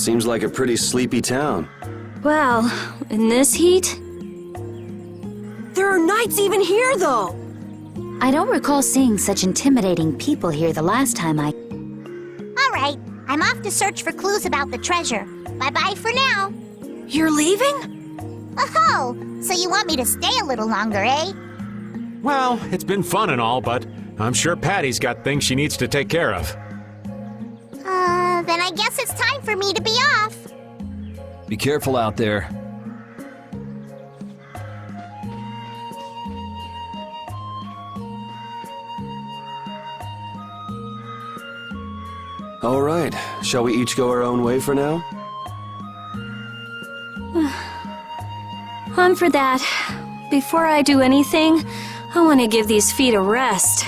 Seems like a pretty sleepy town. Well, in this heat? There are knights even here, though! I don't recall seeing such intimidating people here the last time I... All right, I'm off to search for clues about the treasure. Bye-bye for now. You're leaving? Oh, so you want me to stay a little longer, eh? Well, it's been fun and all, but I'm sure Patty's got things she needs to take care of. Then I guess it's time for me to be off. Be careful out there. All right, shall we each go our own way for now? I'm for that. Before I do anything, I want to give these feet a rest.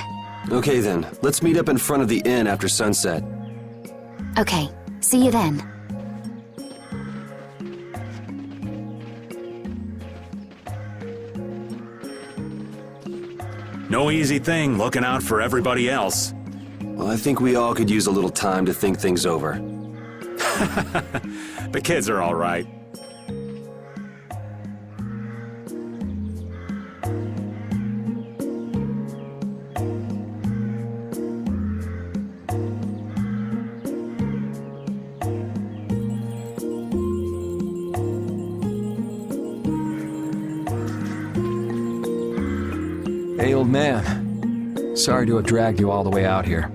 Okay then, let's meet up in front of the inn after sunset. Okay, see you then. No easy thing looking out for everybody else. Well, I think we all could use a little time to think things over. The kids are all right. Hey, old man. Sorry to have dragged you all the way out here.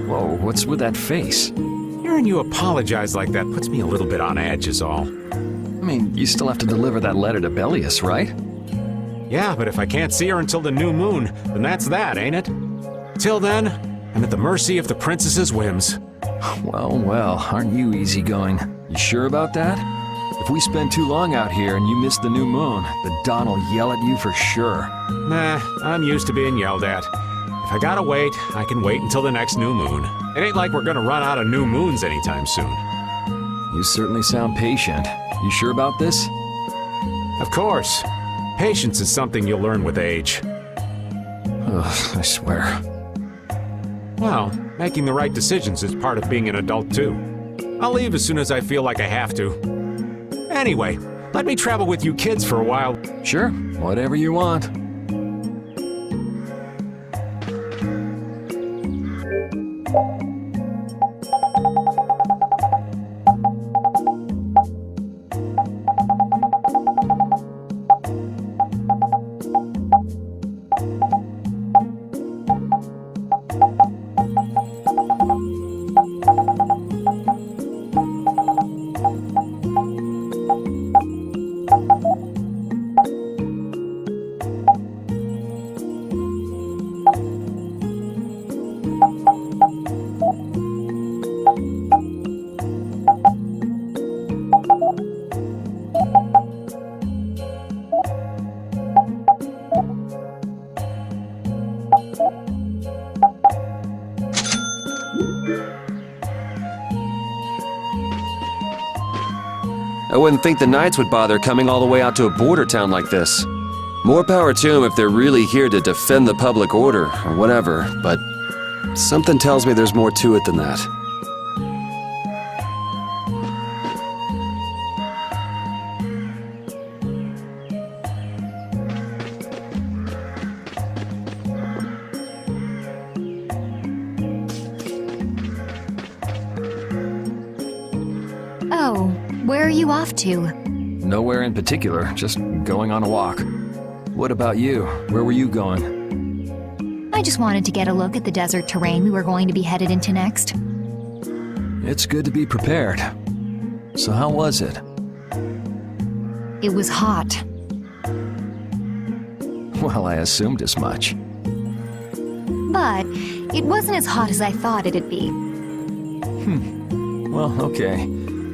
Whoa, what's with that face? Hearing you apologize like that puts me a little bit on edge is all. I mean, you still have to deliver that letter to Bellius, right? Yeah, but if I can't see her until the new moon, then that's that, ain't it? Till then, I'm at the mercy of the princess's whims. Well, well, aren't you easygoing? You sure about that? If we spend too long out here and you miss the new moon, the Don will yell at you for sure. Nah, I'm used to being yelled at. If I gotta wait, I can wait until the next new moon. It ain't like we're gonna run out of new moons anytime soon. You certainly sound patient. You sure about this? Of course. Patience is something you'll learn with age. Ugh, I swear. Well, making the right decisions is part of being an adult too. I'll leave as soon as I feel like I have to. Anyway, let me travel with you kids for a while. Sure, whatever you want. I wouldn't think the Knights would bother coming all the way out to a border town like this. More power to them if they're really here to defend the public order, or whatever, but something tells me there's more to it than that. Oh, where are you off to? Nowhere in particular, just going on a walk. What about you? Where were you going? I just wanted to get a look at the desert terrain we were going to be headed into next. It's good to be prepared. So how was it? It was hot. Well, I assumed as much. But it wasn't as hot as I thought it'd be. Well, okay.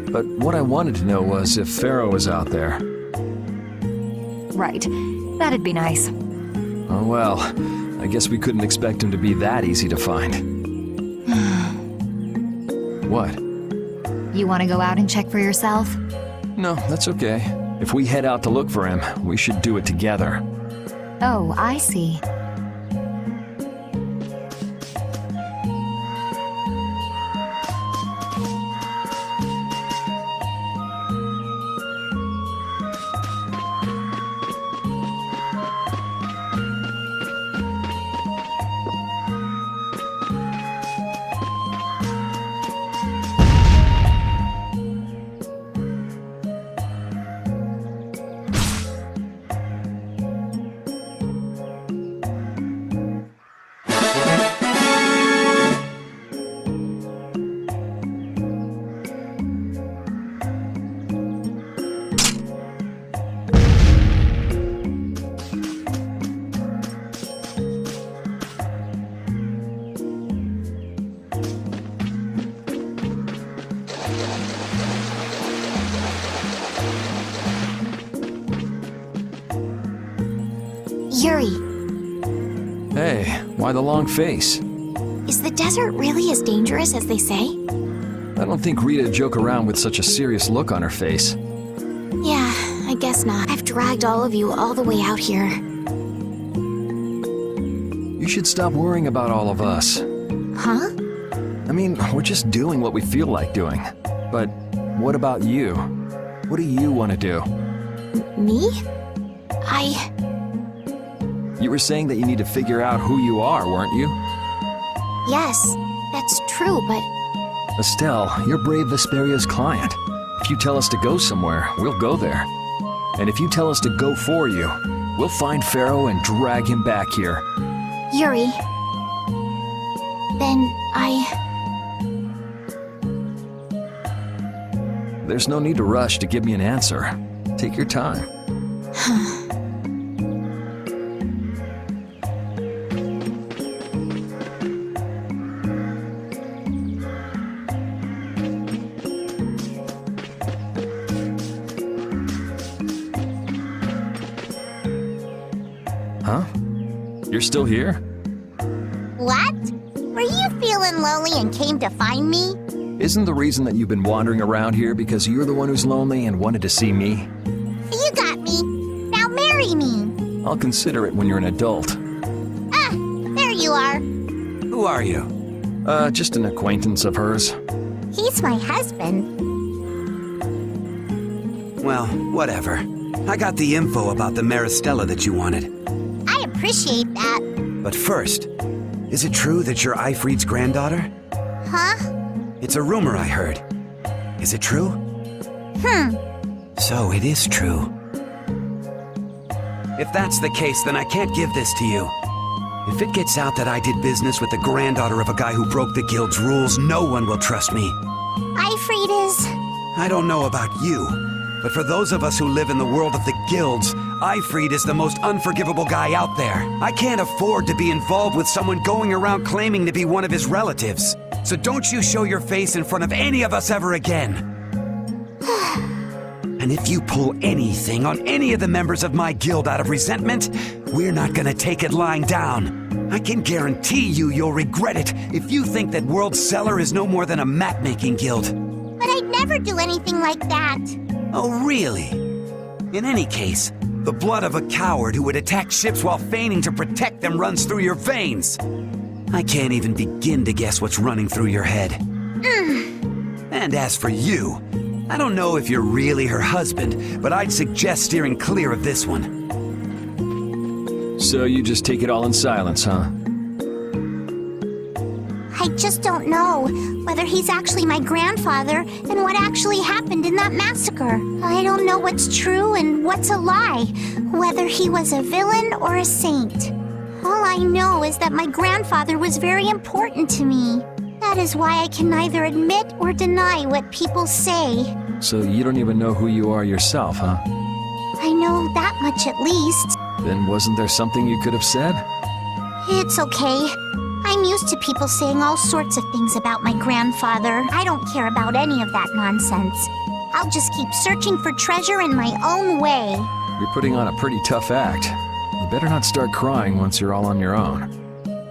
But what I wanted to know was if Pharaoh was out there. Right. That'd be nice. Oh well, I guess we couldn't expect him to be that easy to find. What? You want to go out and check for yourself? No, that's okay. If we head out to look for him, we should do it together. Oh, I see. Yuri, Hey, why the long face? is the desert really as dangerous as they say? I don't thinkRita'd joke around with such a serious look on her face. Yeah, I guess not. I've dragged all of you all the way out here. You should stop worrying about all of us. Huh? I mean, we're just doing what we feel like doing. But what about you? What do you want to do? Me? You were saying that you need to figure out who you are, weren't you? Yes, that's true, but Estelle, you're Brave Vesperia's client. If you tell us to go somewhere, we'll go there. And if you tell us to go for you, we'll find Pharaoh and drag him back here. Yuri. Then There's no need to rush to give me an answer. Take your time. Huh? You're still here? What? Were you feeling lonely and came to find me? Isn't the reason that you've been wandering around here because you're the one who's lonely and wanted to see me? You got me. Now marry me. I'll consider it when you're an adult. Ah, there you are. Who are you? Just an acquaintance of hers. He's my husband. Well, whatever. I got the info about the Maristella that you wanted. I appreciate that. But first, is it true that you're Ifrid's granddaughter? Huh? It's a rumor I heard. Is it true? So it is true. If that's the case, then I can't give this to you. If it gets out that I did business with the granddaughter of a guy who broke the guild's rules, no one will trust me. Ifrid is... I don't know about you, but for those of us who live in the world of the guilds, Ifrid is the most unforgivable guy out there. I can't afford to be involved with someone going around claiming to be one of his relatives. So don't you show your face in front of any of us ever again. And if you pull anything on any of the members of my guild out of resentment, we're not gonna take it lying down. I can guarantee you'll regret it if you think that World Cellar is no more than a map-making guild. But I'd never do anything like that. Oh, really? In any case, the blood of a coward who would attack ships while feigning to protect them runs through your veins. I can't even begin to guess what's running through your head. And as for you, I don't know if you're really her husband, but I'd suggest steering clear of this one. So you just take it all in silence, huh? I just don't know whether he's actually my grandfather and what actually happened in that massacre. I don't know what's true and what's a lie, whether he was a villain or a saint. All I know is that my grandfather was very important to me. That is why I can neither admit or deny what people say. So you don't even know who you are yourself, huh? I know that much at least. Then wasn't there something you could have said? It's okay. I'm used to people saying all sorts of things about my grandfather. I don't care about any of that nonsense. I'll just keep searching for treasure in my own way. You're putting on a pretty tough act. You better not start crying once you're all on your own.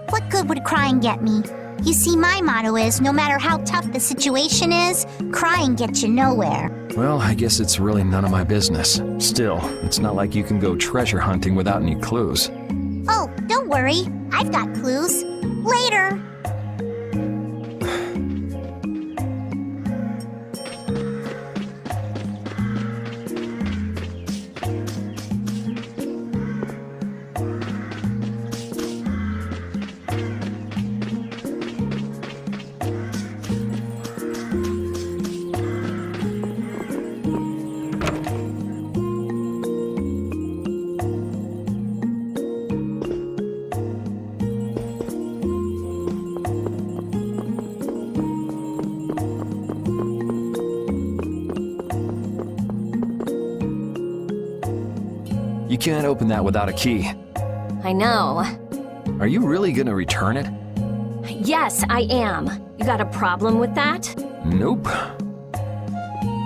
What good would crying get me? You see, my motto is, no matter how tough the situation is, crying gets you nowhere. Well, I guess it's really none of my business. Still, it's not like you can go treasure hunting without any clues. Oh, don't worry. I've got clues. Later. You can't open that without a key. I know. Are you really gonna return it? Yes, I am. You got a problem with that? Nope.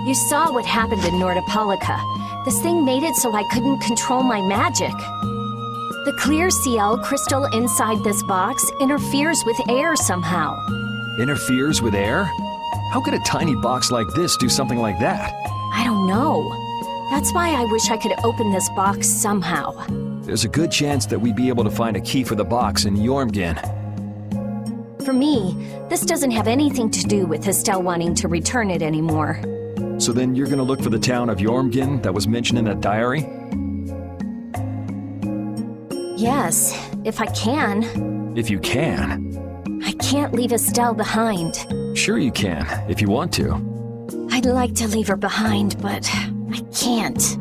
You saw what happened in Nordopolica. This thing made it so I couldn't control my magic. The clear CL crystal inside this box interferes with air somehow. Interferes with air? How could a tiny box like this do something like that? I don't know. That's why I wish I could open this box somehow. There's a good chance that we'd be able to find a key for the box in Jormungand. For me, this doesn't have anything to do with Estelle wanting to return it anymore. So then you're gonna look for the town of Jormungand that was mentioned in that diary? Yes, if I can. If you can. I can't leave Estelle behind. Sure you can, if you want to. I'd like to leave her behind, but I can't.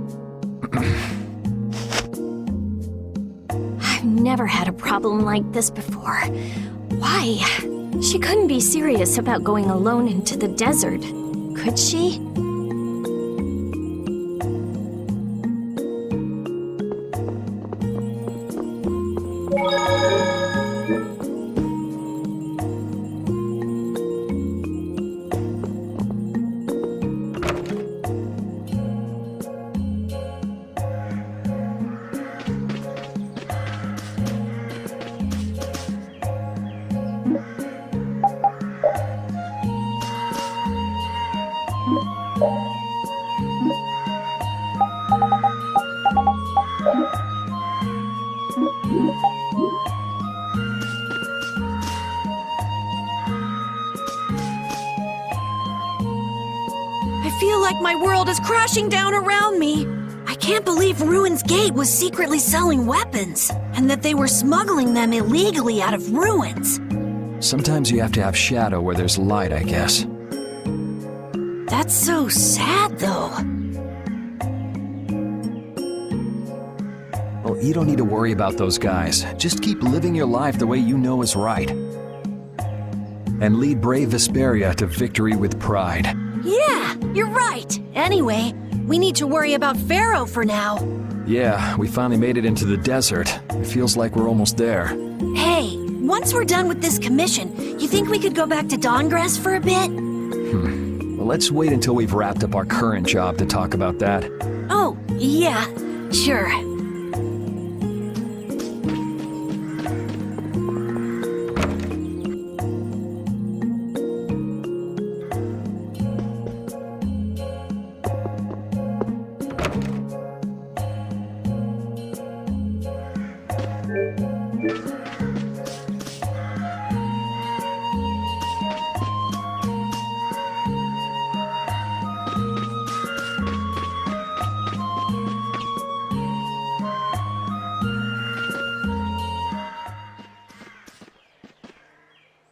I've never had a problem like this before. Why? She couldn't be serious about going alone into the desert, could she? I feel like my world is crashing down around me. I can't believe Ruin's Gate was secretly selling weapons, and that they were smuggling them illegally out of ruins. Sometimes you have to have shadow where there's light, I guess. That's so sad, though. Well, you don't need to worry about those guys. Just keep living your life the way you know is right. And lead brave Vesperia to victory with pride. Yeah, you're right. Anyway, we need to worry about Pharaoh for now. Yeah, we finally made it into the desert. It feels like we're almost there. Hey, once we're done with this commission, you think we could go back to Dawngrass for a bit? Well, let's wait until we've wrapped up our current job to talk about that. Oh, yeah, sure.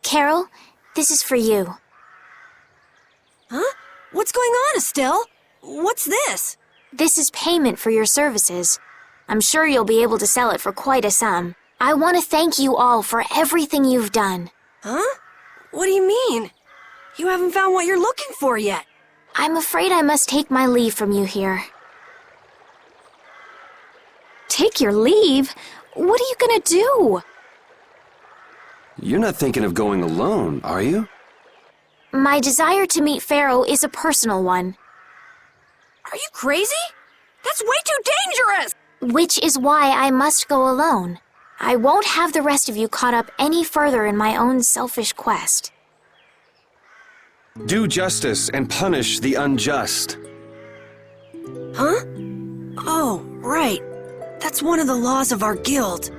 Carol, this is for you. Huh? What's going on, Estelle? What's this? This is payment for your services. I'm sure you'll be able to sell it for quite a sum. I want to thank you all for everything you've done. Huh? What do you mean? You haven't found what you're looking for yet. I'm afraid I must take my leave from you here. Take your leave? What are you gonna do? You're not thinking of going alone, are you? My desire to meet Pharaoh is a personal one, Are you crazy? That's way too dangerous! which is why I must go alone. I won't have the rest of you caught up any further in my own selfish quest. Do justice and punish the unjust. Huh? Oh, right. That's one of the laws of our guild.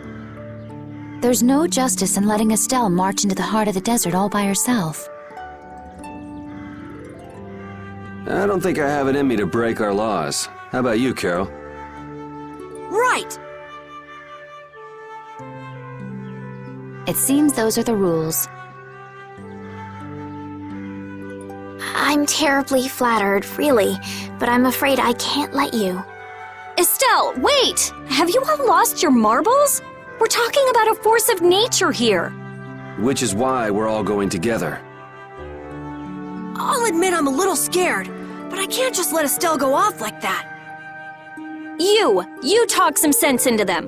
There's no justice in letting Estelle march into the heart of the desert all by herself. I don't think I have it in me to break our laws. How about you, Carol? Right! It seems those are the rules. I'm terribly flattered, really, but I'm afraid I can't let you. Estelle, wait! Have you all lost your marbles? We're talking about a force of nature here. Which is why we're all going together. I'll admit I'm a little scared, but I can't just let Estelle go off like that. You talk some sense into them.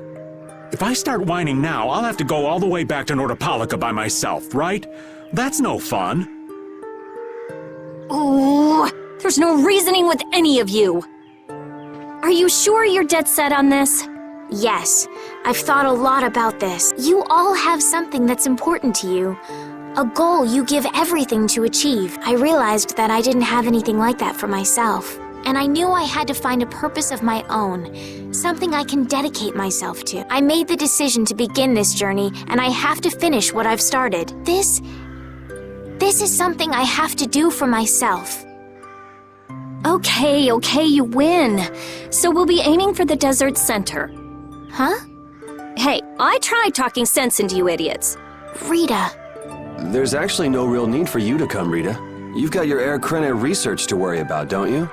If I start whining now, I'll have to go all the way back to Nordapalika by myself, right? That's no fun. Ooh, there's no reasoning with any of you. Are you sure you're dead set on this? Yes, I've thought a lot about this. You all have something that's important to you. A goal you give everything to achieve. I realized that I didn't have anything like that for myself. And I knew I had to find a purpose of my own, something I can dedicate myself to. I made the decision to begin this journey, and I have to finish what I've started. This is something I have to do for myself. Okay, you win. So we'll be aiming for the desert center. Huh? Hey, I tried talking sense into you idiots. Rita. There's actually no real need for you to come, Rita. You've got your Air Krena research to worry about, don't you?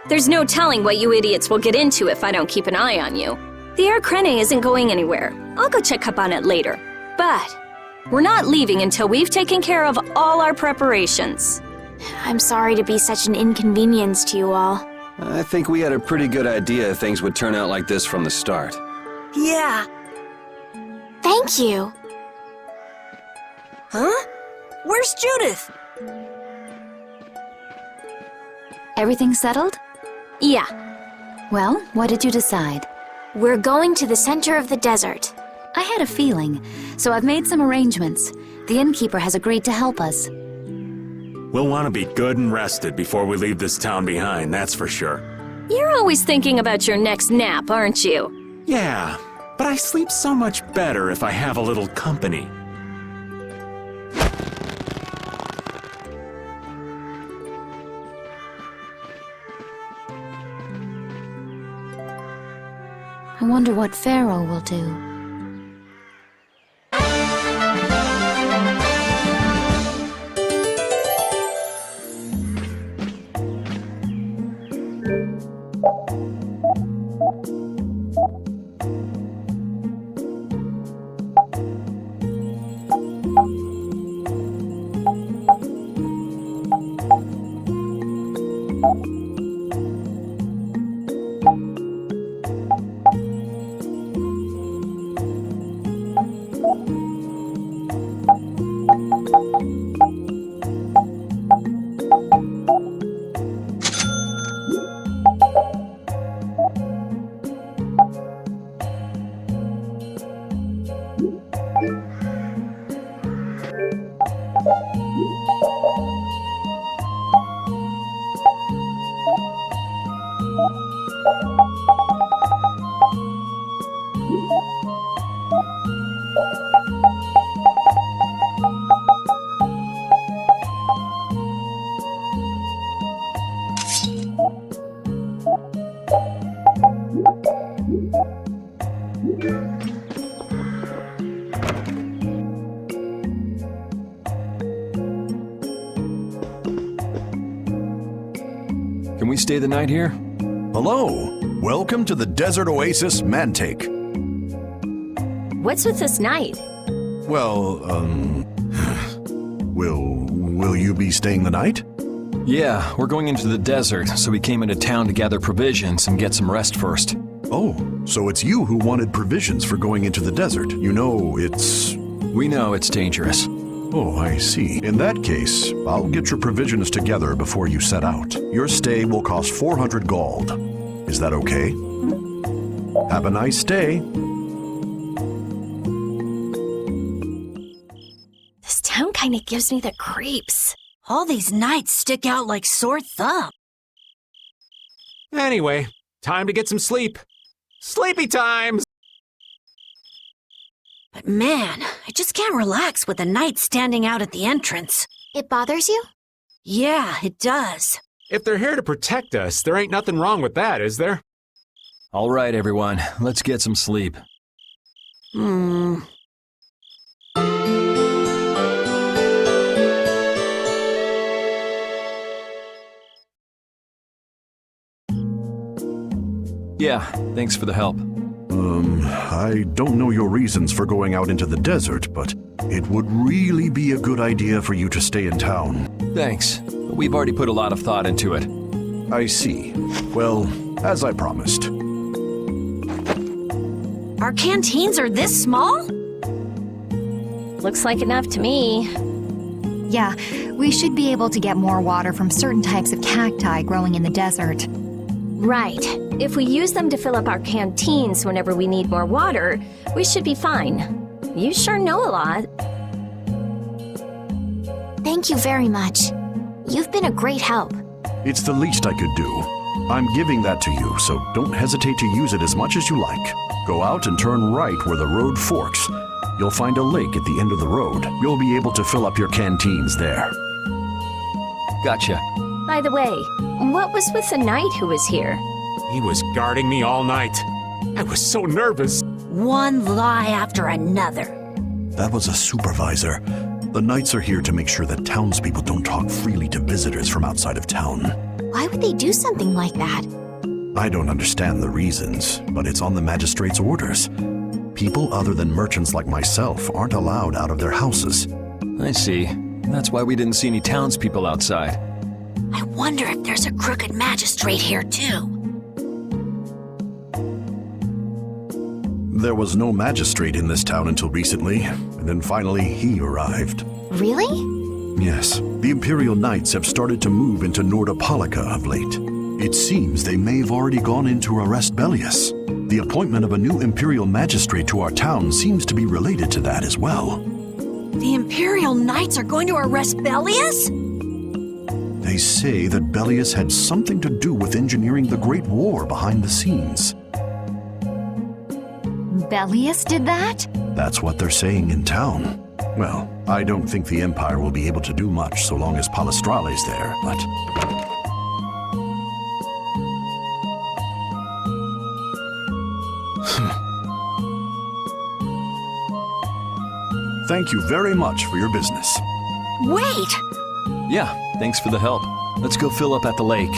There's no telling what you idiots will get into if I don't keep an eye on you. The Air Krena isn't going anywhere. I'll go check up on it later. But we're not leaving until we've taken care of all our preparations. I'm sorry to be such an inconvenience to you all. I think we had a pretty good idea things would turn out like this from the start. Yeah. Thank you. Huh? Where's Judith? Everything settled? Yeah, Well, what did you decide? we're going to the center of the desert. I had a feeling, so I've made some arrangements. The innkeeper has agreed to help us. We'll want to be good and rested before we leave this town behind, that's for sure. You're always thinking about your next nap, aren't you? Yeah, but I sleep so much better if I have a little company. I wonder what Pharaoh will do. Can we stay the night here? Hello. Welcome to the desert oasis Mantaic. What's with this night? Well, will you be staying the night? Yeah, we're going into the desert, so we came into town to gather provisions and get some rest first. Oh, so it's you who wanted provisions for going into the desert. You know, it's... We know it's dangerous. Oh, I see. In that case, I'll get your provisions together before you set out. Your stay will cost 400 gold. Is that okay? Have a nice day. This town kind of gives me the creeps. All these nights stick out like sore thumb. Anyway, time to get some sleep. Sleepy times! But man, I just can't relax with the night standing out at the entrance. It bothers you? Yeah, it does. If they're here to protect us, there ain't nothing wrong with that, is there? All right, everyone, let's get some sleep. Yeah, thanks for the help. I don't know your reasons for going out into the desert, but it would really be a good idea for you to stay in town. Thanks. We've already put a lot of thought into it. I see. Well, as I promised. Our canteens are this small? Looks like enough to me. Yeah, we should be able to get more water from certain types of cacti growing in the desert. Right. If we use them to fill up our canteens whenever we need more water, we should be fine. You sure know a lot. Thank you very much. You've been a great help. It's the least I could do. I'm giving that to you, so don't hesitate to use it as much as you like. Go out and turn right where the road forks. You'll find a lake at the end of the road. You'll be able to fill up your canteens there. Gotcha. By the way, what was with the knight who was here? He was guarding me all night. I was so nervous. One lie after another. That was a supervisor. The knights are here to make sure that townspeople don't talk freely to visitors from outside of town. Why would they do something like that? I don't understand the reasons, but it's on the magistrate's orders. People other than merchants like myself aren't allowed out of their houses. I see. That's why we didn't see any townspeople outside. I wonder if there's a crooked magistrate here too. There was no magistrate in this town until recently, and then finally he arrived. Really? Yes, the Imperial Knights have started to move into Nordopolica of late. It seems they may have already gone in to arrest Bellius. The appointment of a new Imperial Magistrate to our town seems to be related to that as well. The Imperial Knights are going to arrest Bellius? They say that Bellius had something to do with engineering the Great War behind the scenes. Bellius did that? That's what they're saying in town. Well, I don't think the Empire will be able to do much so long as Palestrale's there, but... Thank you very much for your business. Wait! Yeah, thanks for the help. Let's go fill up at the lake.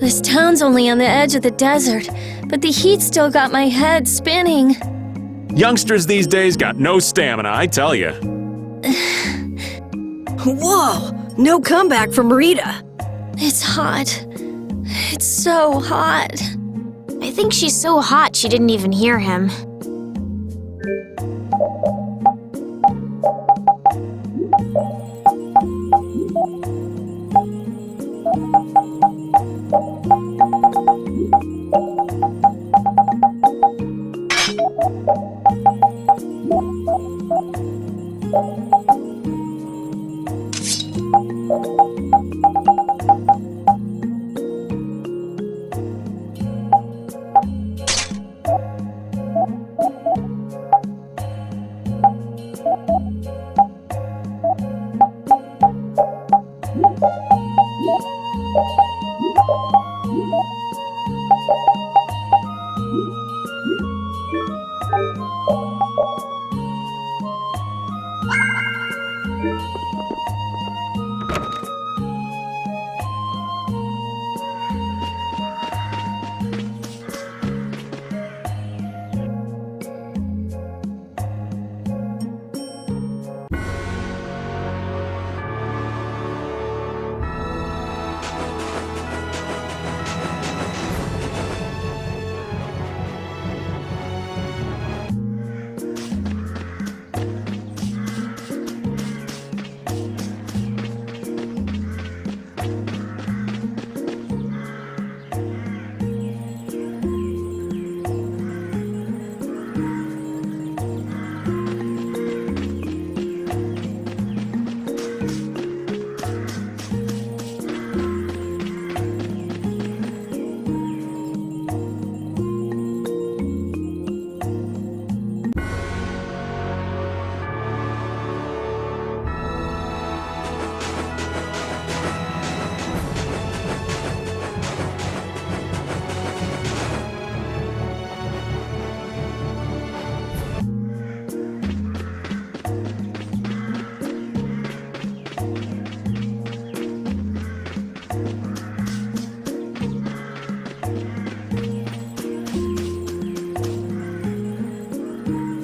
This town's only on the edge of the desert, but the heat still got my head spinning. Youngsters these days got no stamina, I tell you. Whoa! No comeback from Rita. It's hot. It's so hot. I think she's so hot she didn't even hear him.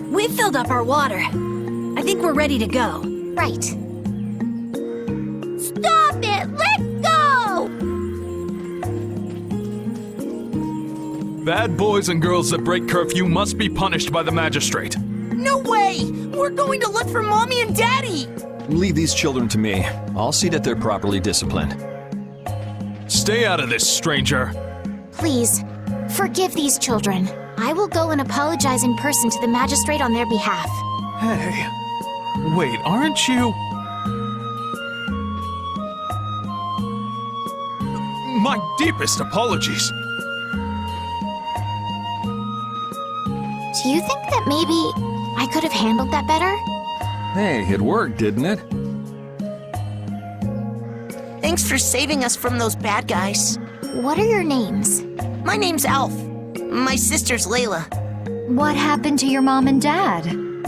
We filled up our water. I think we're ready to go. Right. Stop it! Let go! Bad boys and girls that break curfew must be punished by the magistrate. No way! We're going to look for Mommy and Daddy! Leave these children to me. I'll see that they're properly disciplined. Stay out of this, stranger. Please, forgive these children. I will go and apologize in person to the magistrate on their behalf. Hey, wait, aren't you? My deepest apologies. Do you think that maybe I could have handled that better? Hey, it worked, didn't it? Thanks for saving us from those bad guys. What are your names? My name's Alf. My sister's Layla. What happened to your mom and dad?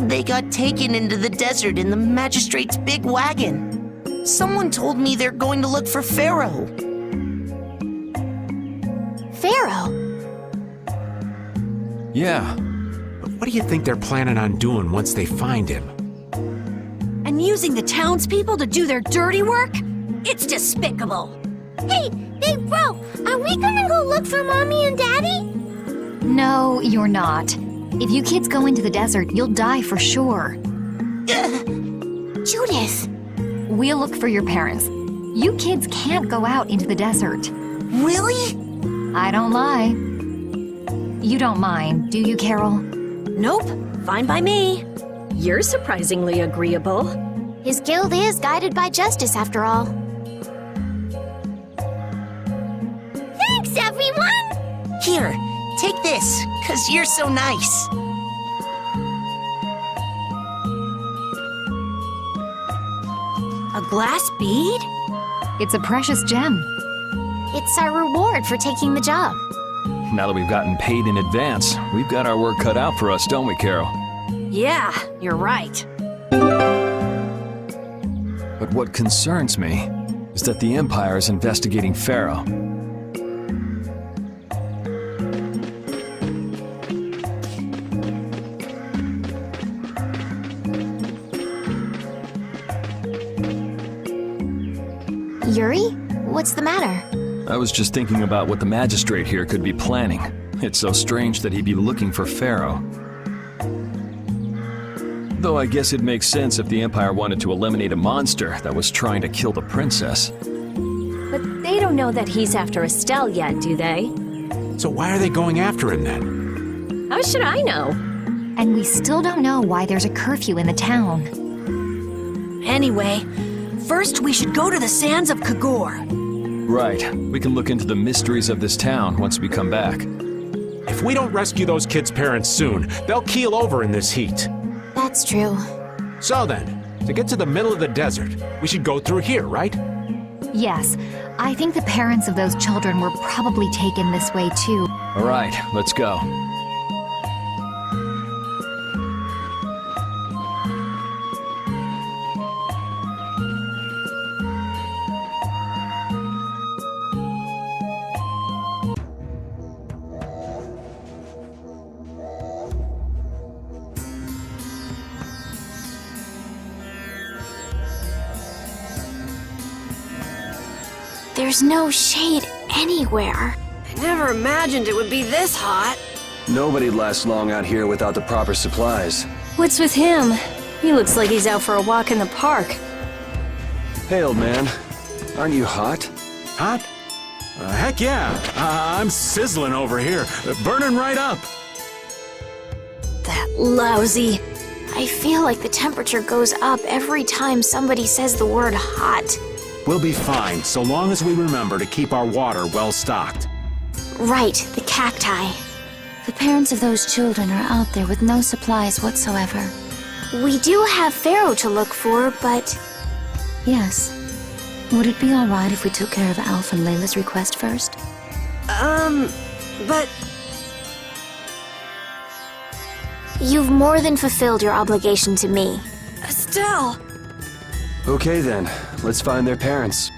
They got taken into the desert in the magistrate's big wagon. Someone told me they're going to look for Pharaoh. Pharaoh? Yeah. But what do you think they're planning on doing once they find him? And using the townspeople to do their dirty work? It's despicable. Hey, Big Bro, are we gonna go look for Mommy and Daddy? No, you're not. If you kids go into the desert, you'll die for sure. Judith! We'll look for your parents. You kids can't go out into the desert. Really? I don't lie. You don't mind, do you, Carol? Nope, fine by me. You're surprisingly agreeable. His guild is guided by justice, after all. Thanks, everyone! Here, take this, 'cause you're so nice. A glass bead? It's a precious gem. It's our reward for taking the job. Now that we've gotten paid in advance, we've got our work cut out for us, don't we, Carol? Yeah, you're right. But what concerns me is that the Empire is investigating Pharaoh. Yuri? What's the matter? I was just thinking about what the magistrate here could be planning. It's so strange that he'd be looking for Pharaoh. Though I guess it makes sense if the Empire wanted to eliminate a monster that was trying to kill the princess. But they don't know that he's after Estelle yet, do they? So why are they going after him then? How should I know? And we still don't know why there's a curfew in the town. Anyway, first we should go to the sands of Kagor. Right. We can look into the mysteries of this town once we come back. If we don't rescue those kids' parents soon, they'll keel over in this heat. That's true. So then, to get to the middle of the desert, we should go through here, right? Yes, I think the parents of those children were probably taken this way too. All right, let's go. There's no shade anywhere. I never imagined it would be this hot. Nobody'd last long out here without the proper supplies. What's with him? He looks like he's out for a walk in the park. Hey, old man. Aren't you hot? Hot? Heck yeah. I'm sizzling over here. Burning right up. That lousy. I feel like the temperature goes up every time somebody says the word hot. We'll be fine, so long as we remember to keep our water well stocked. Right, the cacti. The parents of those children are out there with no supplies whatsoever. We do have Pharaoh to look for, but... Yes. Would it be alright if we took care of Alf and Layla's request first? But You've more than fulfilled your obligation to me. Estelle! Okay then, let's find their parents.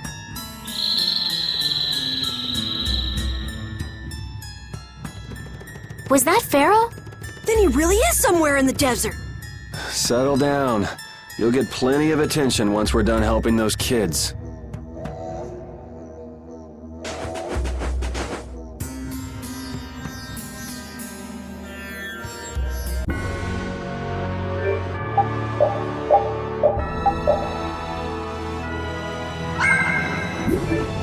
Was that Pharaoh? Then he really is somewhere in the desert. Settle down. You'll get plenty of attention once we're done helping those kids. Bye.